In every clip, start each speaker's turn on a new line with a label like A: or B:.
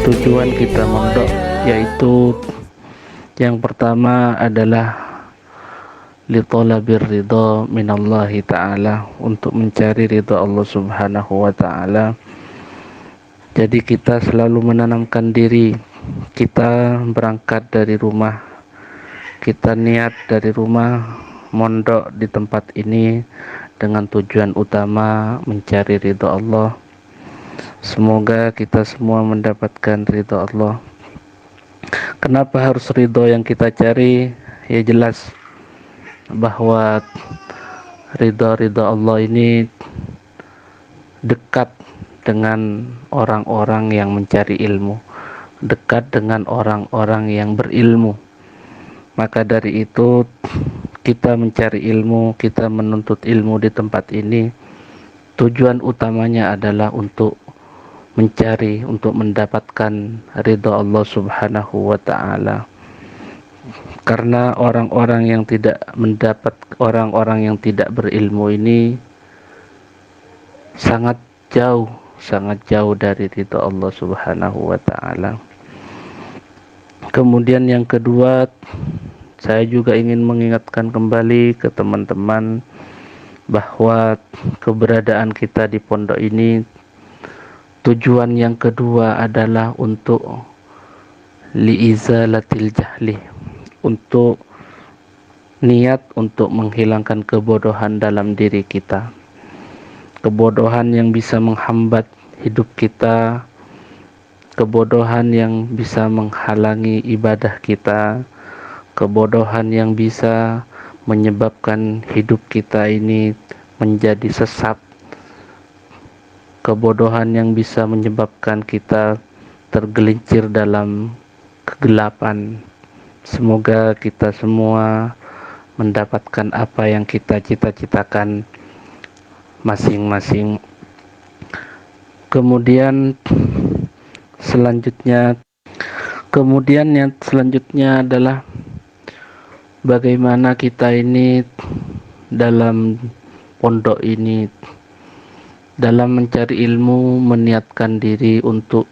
A: tujuan kita mondok, yaitu yang pertama adalah litolabir ridho minallahi ta'ala, untuk mencari ridho Allah subhanahu wa ta'ala. Jadi kita selalu menanamkan diri, kita berangkat dari rumah, kita niat dari rumah mondok di tempat ini dengan tujuan utama mencari ridho Allah. Semoga kita semua mendapatkan ridho Allah. Kenapa harus ridho yang kita cari? Ya jelas bahwa ridho Allah ini dekat dengan orang-orang yang mencari ilmu, dekat dengan orang-orang yang berilmu. Maka dari itu kita mencari ilmu, kita menuntut ilmu di tempat ini, tujuan utamanya adalah untuk mencari, untuk mendapatkan ridho Allah subhanahu wa ta'ala. Karena orang-orang yang tidak berilmu ini sangat jauh dari ridho Allah subhanahu wa ta'ala. Kemudian yang kedua, saya juga ingin mengingatkan kembali ke teman-teman bahwa keberadaan kita di pondok ini, tujuan yang kedua adalah untuk liizalatil jahli, untuk niat untuk menghilangkan kebodohan dalam diri kita, kebodohan yang bisa menghambat hidup kita, kebodohan yang bisa menghalangi ibadah kita, kebodohan yang bisa menyebabkan hidup kita ini menjadi sesat, kebodohan yang bisa menyebabkan kita tergelincir dalam kegelapan. Semoga kita semua mendapatkan apa yang kita cita-citakan masing-masing. Kemudian yang selanjutnya adalah bagaimana kita ini dalam pondok ini, dalam mencari ilmu, meniatkan diri untuk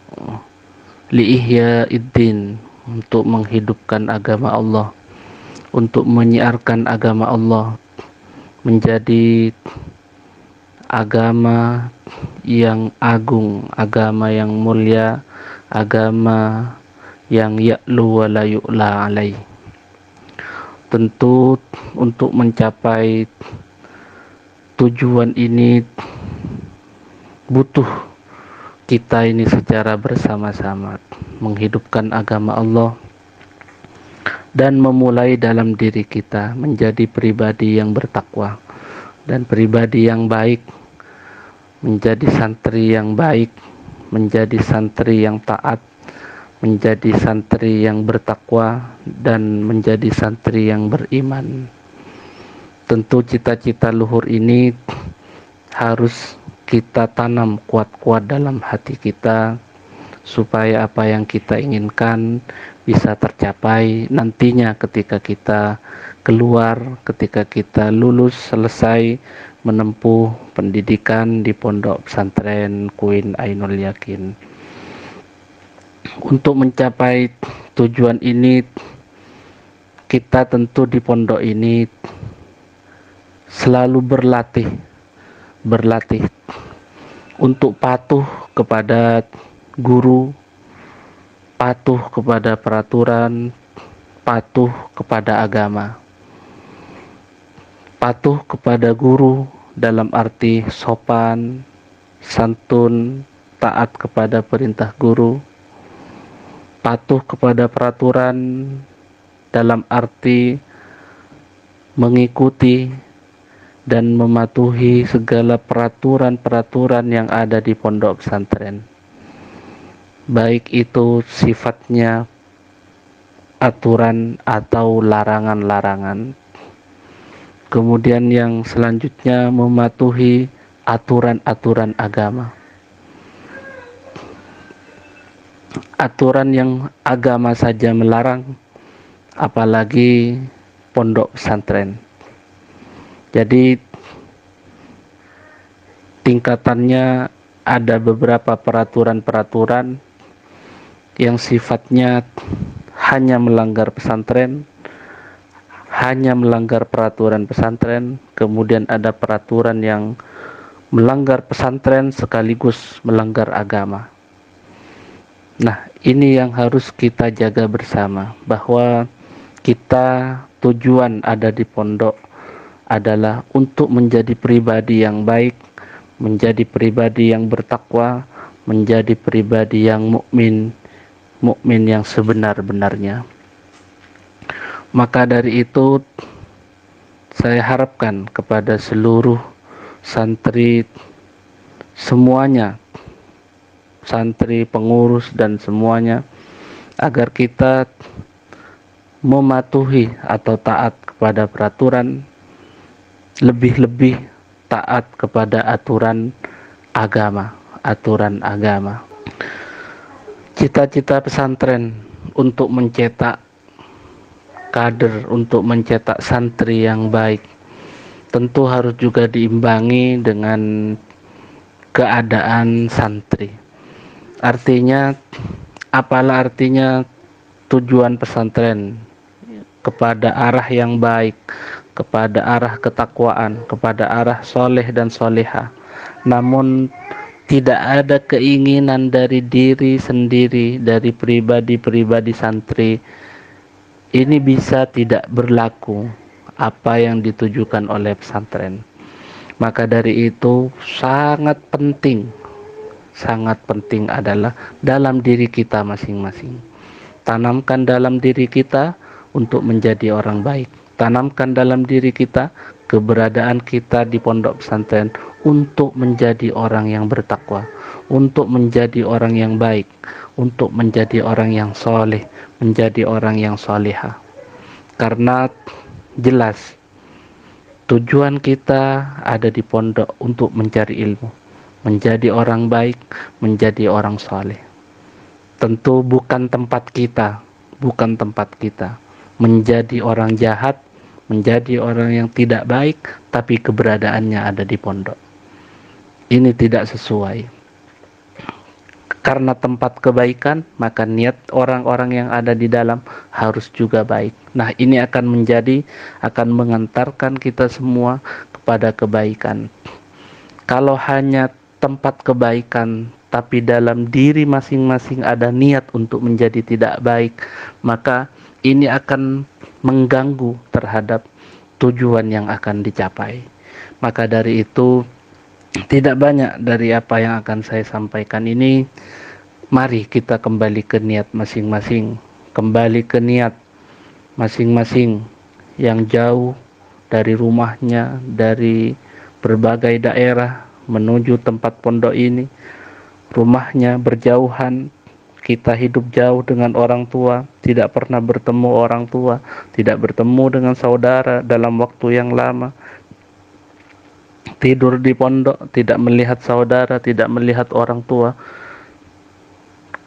A: liihya'iddin, untuk menghidupkan agama Allah, untuk menyiarkan agama Allah menjadi agama yang agung, agama yang mulia, agama yang ya'lu wa la yu'la alaih. Tentu untuk mencapai tujuan ini butuh kita ini secara bersama-sama menghidupkan agama Allah dan memulai dalam diri kita menjadi pribadi yang bertakwa dan pribadi yang baik, menjadi santri yang baik, menjadi santri yang taat, menjadi santri yang bertakwa, dan menjadi santri yang beriman. Tentu cita-cita luhur ini harus kita tanam kuat-kuat dalam hati kita, supaya apa yang kita inginkan bisa tercapai nantinya ketika kita keluar, ketika kita lulus, selesai menempuh pendidikan di Pondok Pesantren Queen Ainul Yakin. Untuk mencapai tujuan ini, kita tentu di pondok ini selalu berlatih untuk patuh kepada guru, patuh kepada peraturan, patuh kepada agama, patuh kepada guru dalam arti sopan, santun, taat kepada perintah guru, patuh kepada peraturan dalam arti mengikuti dan mematuhi segala peraturan-peraturan yang ada di pondok pesantren, baik itu sifatnya aturan atau larangan-larangan. Kemudian yang selanjutnya mematuhi aturan-aturan agama, aturan yang agama saja melarang, apalagi pondok pesantren. Jadi tingkatannya ada beberapa peraturan-peraturan yang sifatnya hanya melanggar pesantren, hanya melanggar peraturan pesantren, kemudian ada peraturan yang melanggar pesantren sekaligus melanggar agama. Nah, ini yang harus kita jaga bersama, bahwa kita tujuan ada di pondok adalah untuk menjadi pribadi yang baik, menjadi pribadi yang bertakwa, menjadi pribadi yang mukmin, mukmin yang sebenar-benarnya. Maka dari itu saya harapkan kepada seluruh santri semuanya, santri, pengurus dan semuanya, agar kita mematuhi atau taat kepada peraturan, lebih-lebih taat kepada aturan agama, aturan agama. Cita-cita pesantren untuk mencetak kader, untuk mencetak santri yang baik, tentu harus juga diimbangi dengan keadaan santri. Artinya, apalah artinya tujuan pesantren kepada arah yang baik, kepada arah ketakwaan, kepada arah soleh dan soleha, namun tidak ada keinginan dari diri sendiri, dari pribadi-pribadi santri, ini bisa tidak berlaku apa yang ditujukan oleh pesantren. Maka dari itu sangat penting adalah dalam diri kita masing-masing. Tanamkan dalam diri kita untuk menjadi orang baik. Tanamkan dalam diri kita keberadaan kita di pondok pesantren untuk menjadi orang yang bertakwa, untuk menjadi orang yang baik, untuk menjadi orang yang soleh, menjadi orang yang solehah. Karena jelas tujuan kita ada di pondok untuk mencari ilmu, menjadi orang baik, menjadi orang soleh. Tentu bukan tempat kita menjadi orang jahat, menjadi orang yang tidak baik, tapi keberadaannya ada di pondok. Ini tidak sesuai. Karena tempat kebaikan, maka niat orang-orang yang ada di dalam harus juga baik. Nah, ini akan mengantarkan kita semua kepada kebaikan. Kalau hanya tempat kebaikan, tapi dalam diri masing-masing ada niat untuk menjadi tidak baik, maka ini akan mengganggu terhadap tujuan yang akan dicapai. Maka dari itu, tidak banyak dari apa yang akan saya sampaikan ini. Mari kita kembali ke niat masing-masing, kembali ke niat masing-masing yang jauh dari rumahnya, dari berbagai daerah menuju tempat pondok ini. Rumahnya berjauhan, kita hidup jauh dengan orang tua, tidak pernah bertemu orang tua, tidak bertemu dengan saudara dalam waktu yang lama. Tidur di pondok, tidak melihat saudara, tidak melihat orang tua.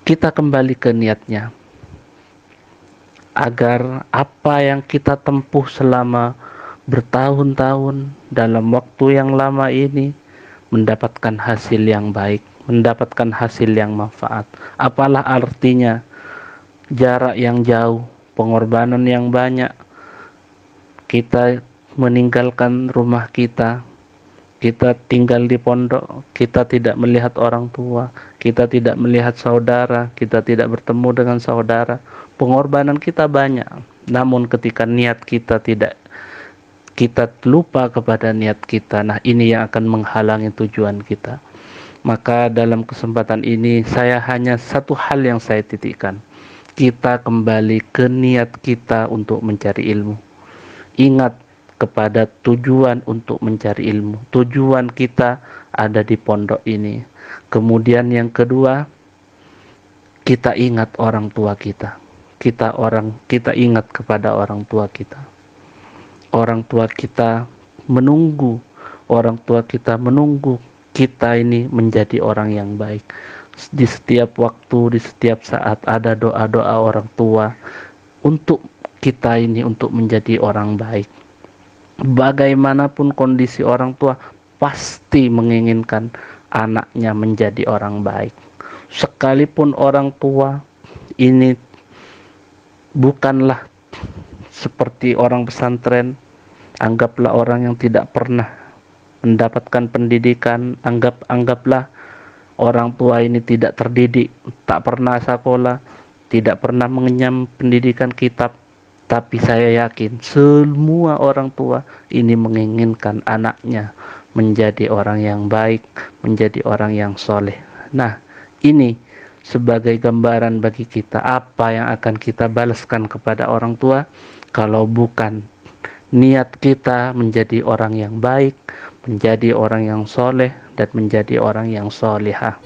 A: Kita kembali ke niatnya, agar apa yang kita tempuh selama bertahun-tahun dalam waktu yang lama ini mendapatkan hasil yang baik, mendapatkan hasil yang manfaat. Apalah artinya jarak yang jauh, pengorbanan yang banyak, kita meninggalkan rumah kita tinggal di pondok, kita tidak melihat orang tua, kita tidak melihat saudara, kita tidak bertemu dengan saudara. Pengorbanan kita banyak, namun ketika niat kita kita lupa kepada niat kita, nah ini yang akan menghalangi tujuan kita. Maka dalam kesempatan ini saya hanya satu hal yang saya titikkan, kita kembali ke niat kita untuk mencari ilmu. Ingat kepada tujuan untuk mencari ilmu. Tujuan kita ada di pondok ini. Kemudian yang kedua, kita ingat orang tua kita. Kita ingat kepada orang tua kita. Orang tua kita menunggu kita ini menjadi orang yang baik. Di setiap waktu, di setiap saat ada doa-doa orang tua untuk kita ini untuk menjadi orang baik. Bagaimanapun kondisi orang tua, pasti menginginkan anaknya menjadi orang baik. Sekalipun orang tua ini bukanlah seperti orang pesantren. Anggaplah orang yang tidak pernah mendapatkan pendidikan, anggaplah orang tua ini tidak terdidik, tak pernah sekolah, tidak pernah mengenyam pendidikan kitab. Tapi saya yakin semua orang tua ini menginginkan anaknya menjadi orang yang baik, menjadi orang yang soleh. Nah, ini sebagai gambaran bagi kita apa yang akan kita balaskan kepada orang tua kalau bukan niat kita menjadi orang yang baik, menjadi orang yang soleh, dan menjadi orang yang solehah.